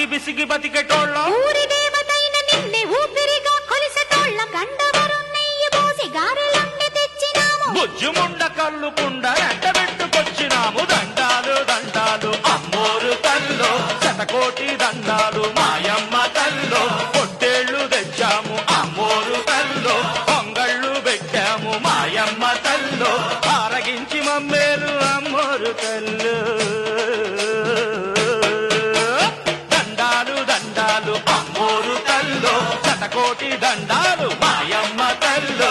బట్టి బిసిగి బతికెటోళ్ళ ఊరి దేవతైన నిన్నే ఊపిరిగా కొలిసెటోళ్ళ గండవరం నెయ్యి పోసి గారెలన్నీ తెచ్చినాము బుజ్జుముండ కళ్ళుకుండ ఎండబెట్టుకొచ్చినాము దండాలు దండాలు అమ్మోరు తల్లో శతకోటి దండాలు మాయమ్మ తల్లో పొట్టేళ్లు తెచ్చాము అమ్మోరు తల్లో పొంగళ్ళు పెట్టాము మాయమ్మ తల్లో ఆరగించి మమ్మేలు అమ్మోరు తల్లు దండాలు దండాలు అమ్మోరు తల్లో శతకోటి దండాలు మాయమ్మ తల్లో